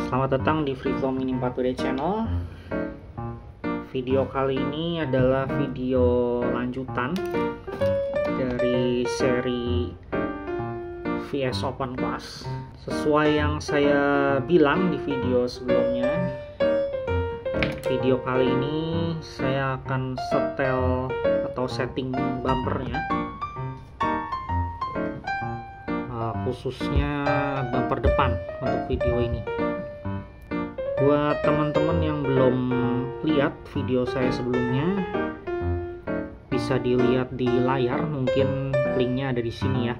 Selamat datang di Freeflow Mini 4WD Channel. Video kali ini adalah video lanjutan dari seri VS Open Class. Sesuai yang saya bilang di video sebelumnya, video kali ini saya akan setel atau setting bumpernya, khususnya bumper depan untuk video ini. Buat teman-teman yang belum lihat video saya sebelumnya, bisa dilihat di layar, mungkin linknya ada di sini ya.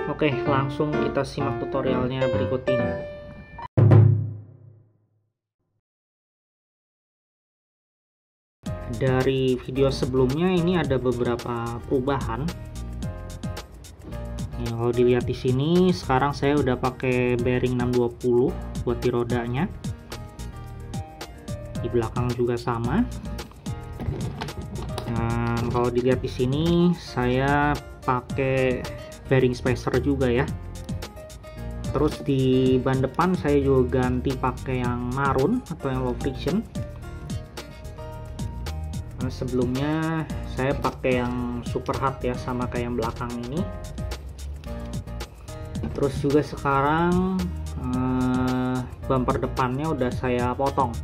Oke, langsung kita simak tutorialnya berikut ini. Dari video sebelumnya ini ada beberapa perubahan. Ya, kalau dilihat di sini, sekarang saya udah pakai bearing 620 buat di rodanya. Di belakang juga sama. Dan kalau dilihat di sini, saya pakai bearing spacer juga ya. Terus di ban depan saya juga ganti pakai yang marun atau yang low friction. Nah, sebelumnya saya pakai yang super hard ya, sama kayak yang belakang ini. Terus juga sekarang bumper depannya udah saya potong.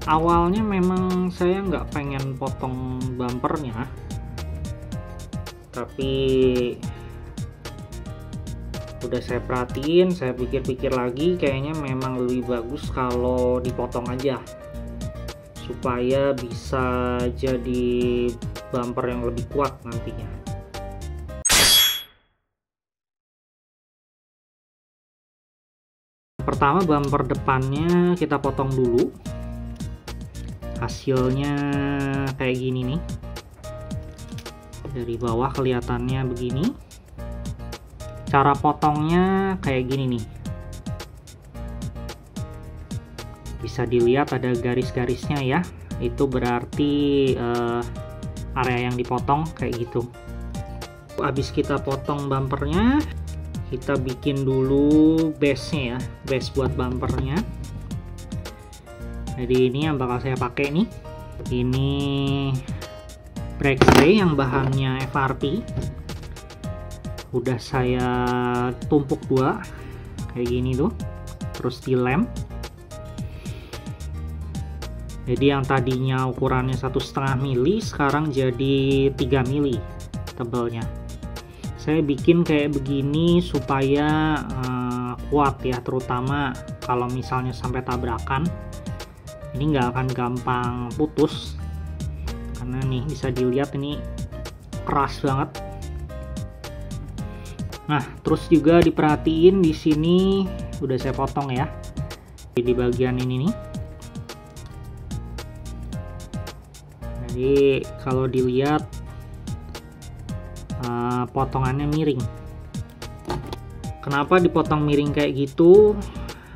Awalnya memang saya nggak pengen potong bumpernya, tapi udah saya perhatiin, saya pikir-pikir lagi, kayaknya memang lebih bagus kalau dipotong aja, supaya bisa jadi bumper yang lebih kuat nantinya. Pertama, bumper depannya kita potong dulu. Hasilnya kayak gini nih. Dari bawah kelihatannya begini. Cara potongnya kayak gini nih. Bisa dilihat ada garis-garisnya ya. Itu berarti area yang dipotong kayak gitu. Habis kita potong bumpernya, kita bikin dulu base-nya ya, base buat bumpernya. Jadi ini yang bakal saya pakai nih. Ini brake stay yang bahannya FRP. Udah saya tumpuk dua kayak gini tuh, terus dilem. Jadi yang tadinya ukurannya 1,5 mili sekarang jadi 3 mili tebelnya. Saya bikin kayak begini supaya kuat ya, terutama kalau misalnya sampai tabrakan ini nggak akan gampang putus, karena nih bisa dilihat ini keras banget. Nah, terus juga diperhatiin di sini udah saya potong ya, di bagian ini nih. Jadi kalau dilihat potongannya miring. Kenapa dipotong miring kayak gitu?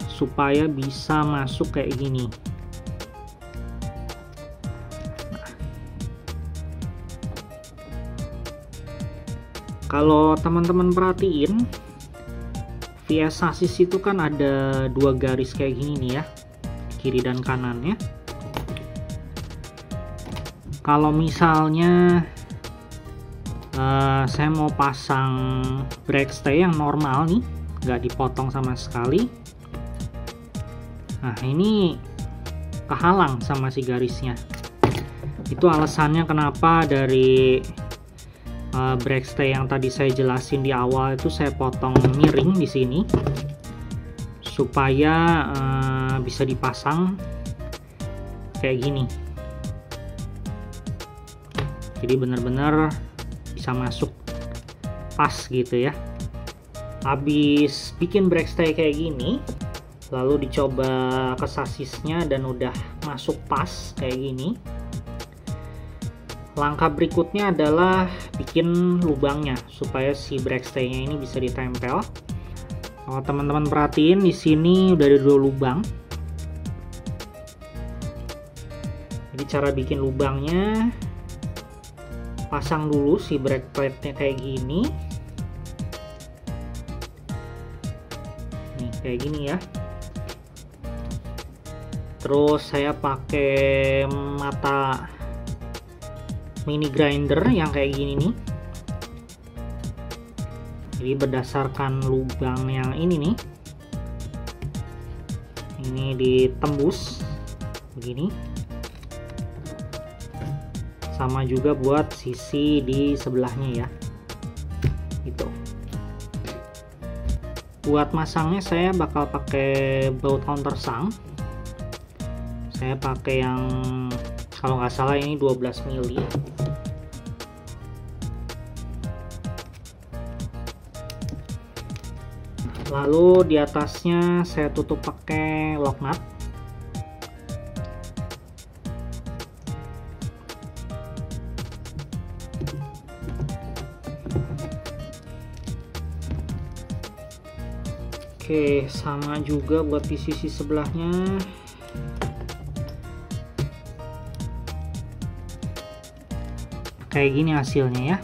Supaya bisa masuk kayak gini. Kalau teman-teman perhatiin, VS sasis itu kan ada dua garis kayak gini nih ya, kiri dan kanannya. Kalau misalnya saya mau pasang brake stay yang normal nih, nggak dipotong sama sekali. Nah, ini kehalang sama si garisnya. Itu alasannya kenapa dari brake stay yang tadi saya jelasin di awal itu saya potong miring di sini, supaya bisa dipasang kayak gini. Jadi benar-benar bisa masuk pas gitu ya. Habis bikin brake stay kayak gini, lalu dicoba ke sasisnya dan udah masuk pas kayak gini. Langkah berikutnya adalah bikin lubangnya supaya si brake stay-nya ini bisa ditempel. Kalau teman-teman perhatiin di sini udah ada 2 lubang. Jadi cara bikin lubangnya, pasang dulu si brake plate-nya kayak gini. kayak gini ya. Terus saya pakai mata mini grinder yang kayak gini nih. Jadi berdasarkan lubang yang ini nih, ini ditembus begini. Sama juga buat sisi di sebelahnya ya. Gitu. Buat masangnya saya bakal pakai baut countersunk. Saya pakai yang kalau nggak salah ini 12 mili. Lalu di atasnya saya tutup pakai lock nut. Oke, sama juga buat di sisi sebelahnya. Kayak gini hasilnya ya.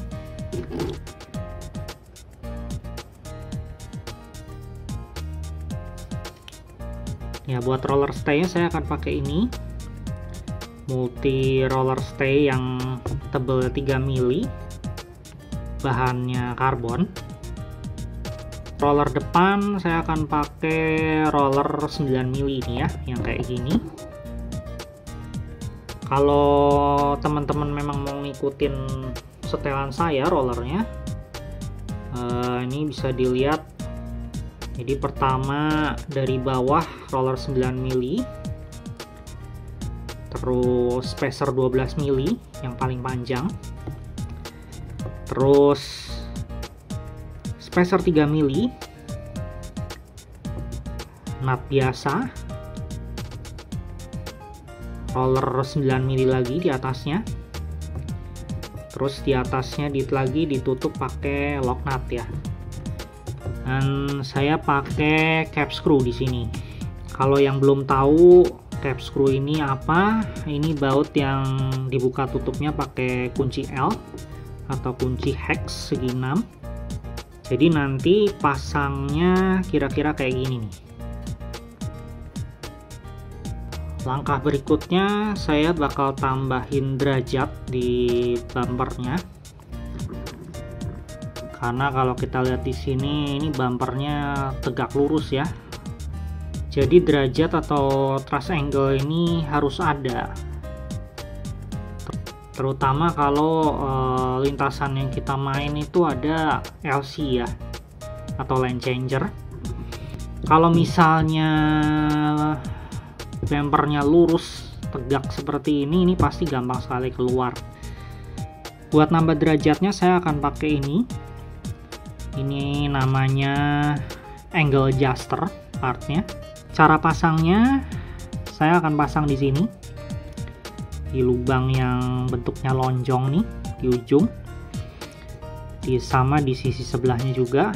Ya, buat roller stay-nya saya akan pakai ini. Multi roller stay yang tebal 3 mili. Bahannya karbon. Roller depan saya akan pakai roller 9 mili ini ya, yang kayak gini. Kalau teman-teman memang mau ngikutin setelan saya rollernya, ini bisa dilihat. Jadi pertama dari bawah roller 9 mili, terus spacer 12 mili yang paling panjang, terus spacer 3 mili, nut biasa, roller 9 mili lagi di atasnya, terus di atasnya lagi ditutup pakai lock nut ya. Dan saya pakai cap screw di sini. Kalau yang belum tahu cap screw ini apa, ini baut yang dibuka tutupnya pakai kunci L atau kunci hex segi 6. Jadi nanti pasangnya kira-kira kayak gini nih. Langkah berikutnya saya bakal tambahin derajat di bumpernya. Karena kalau kita lihat di sini, ini bumpernya tegak lurus ya. Jadi derajat atau thrust angle ini harus ada. Terutama kalau lintasan yang kita main itu ada LC ya, atau lane changer. Kalau misalnya bumpernya lurus tegak seperti ini pasti gampang sekali keluar. Buat nambah derajatnya saya akan pakai ini namanya angle adjuster partnya. Cara pasangnya saya akan pasang di sini, di lubang yang bentuknya lonjong nih di ujung, sama di sisi sebelahnya juga.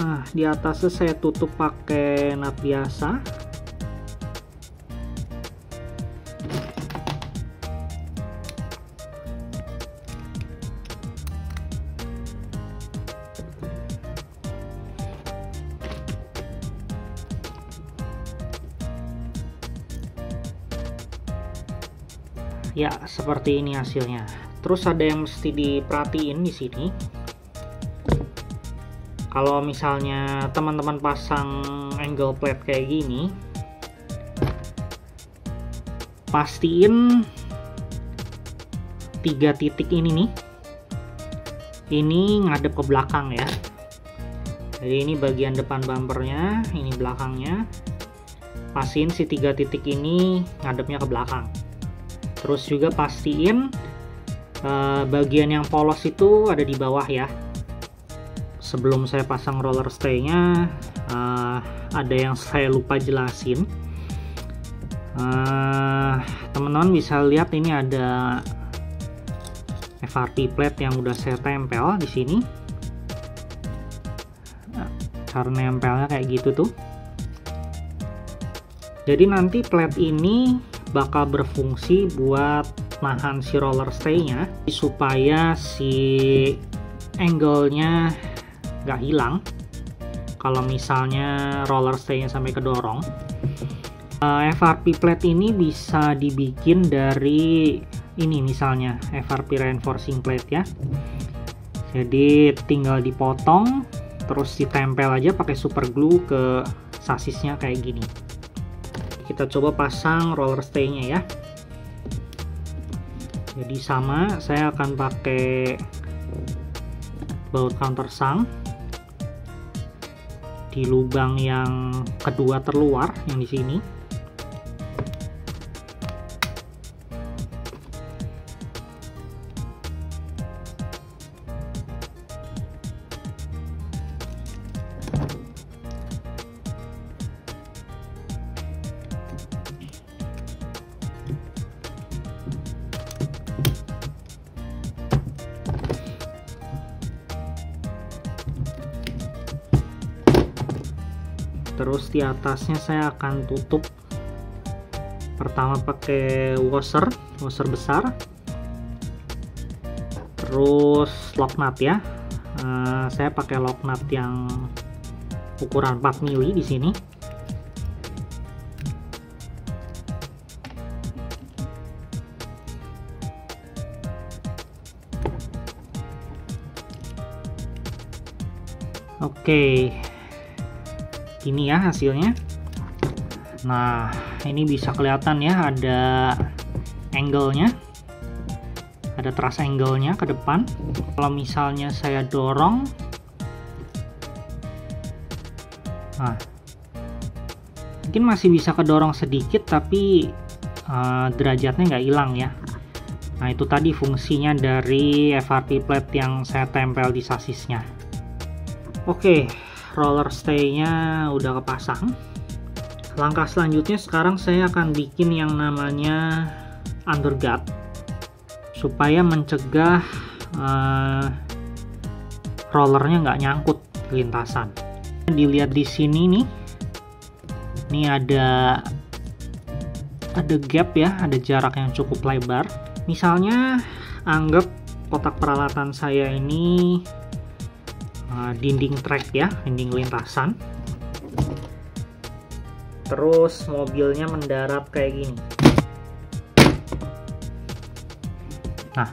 Nah, di atasnya saya tutup pakai nut biasa. Ya, seperti ini hasilnya. Terus ada yang mesti diperhatiin di sini. Kalau misalnya teman-teman pasang angle plate kayak gini, pastiin 3 titik ini nih, ini ngadep ke belakang ya. Jadi ini bagian depan bumpernya, ini belakangnya. Pastiin si 3 titik ini ngadepnya ke belakang. Terus juga pastiin bagian yang polos itu ada di bawah ya. Sebelum saya pasang roller stay-nya, ada yang saya lupa jelasin. Teman-teman bisa lihat ini ada FRP plate yang udah saya tempel di sini. cara nempelnya kayak gitu tuh. Jadi nanti plate ini bakal berfungsi buat nahan si roller stay-nya supaya si angle-nya nggak hilang kalau misalnya roller stay-nya sampai kedorong. FRP plate ini bisa dibikin dari ini, misalnya FRP reinforcing plate ya. Jadi tinggal dipotong terus ditempel aja pakai super glue ke sasisnya kayak gini. Kita coba pasang roller stay-nya ya. Jadi sama, saya akan pakai baut countersunk di lubang yang kedua terluar yang di sini. Terus di atasnya saya akan tutup pertama pakai washer besar, terus lock nut ya. Saya pakai lock nut yang ukuran 4 mili di sini. Oke, ini ya hasilnya. Nah, ini bisa kelihatan ya, ada angle-nya, ada truss angle-nya ke depan. Kalau misalnya saya dorong, nah mungkin masih bisa kedorong sedikit, tapi derajatnya nggak hilang ya. Nah, itu tadi fungsinya dari FRP plate yang saya tempel di sasisnya. Oke, roller stay-nya udah kepasang. Langkah selanjutnya sekarang saya akan bikin yang namanya undergut supaya mencegah rollernya nggak nyangkut lintasan. Dilihat di sini nih, ini ada gap ya, ada jarak yang cukup lebar. Misalnya anggap kotak peralatan saya ini dinding track ya, dinding lintasan. Terus mobilnya mendarat kayak gini. Nah,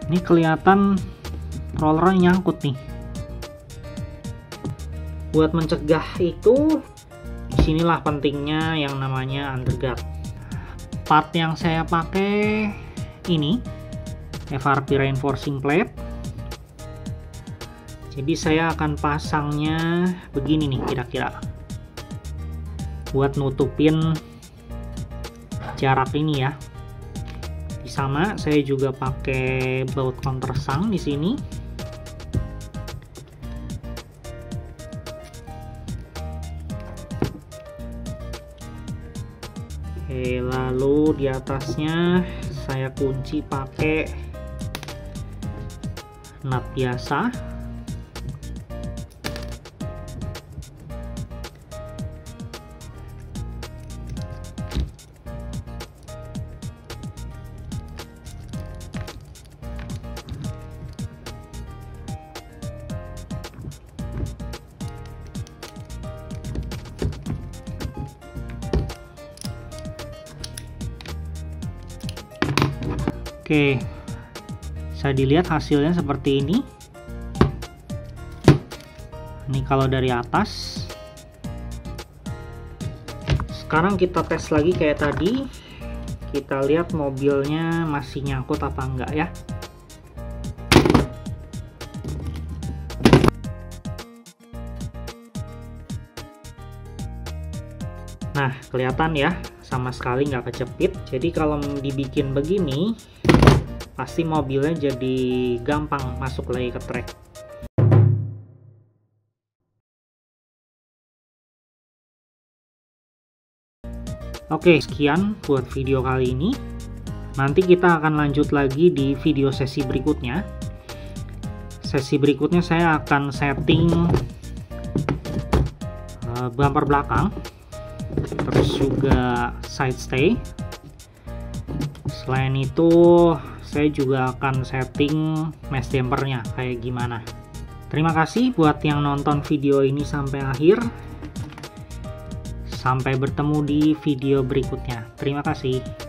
ini kelihatan rollernya nyangkut nih. Buat mencegah itu, disinilah pentingnya yang namanya undergut. Part yang saya pakai ini FRP reinforcing plate. Jadi saya akan pasangnya begini nih kira-kira, buat nutupin jarak ini ya. Sama, saya juga pakai baut countersunk di sini. Oke, lalu di atasnya saya kunci pakai nut biasa. Oke, bisa dilihat hasilnya seperti ini. Ini kalau dari atas. Sekarang kita tes lagi kayak tadi. Kita lihat mobilnya masih nyangkut apa enggak ya. Nah, kelihatan ya, sama sekali nggak kejepit. Jadi kalau dibikin begini, pasti mobilnya jadi gampang masuk lagi ke trek. Oke, sekian buat video kali ini. Nanti kita akan lanjut lagi di video sesi berikutnya. Sesi berikutnya saya akan setting bumper belakang, terus juga side stay. Selain itu saya juga akan setting mesh dampernya kayak gimana. Terima kasih buat yang nonton video ini sampai akhir. Sampai bertemu di video berikutnya. Terima kasih.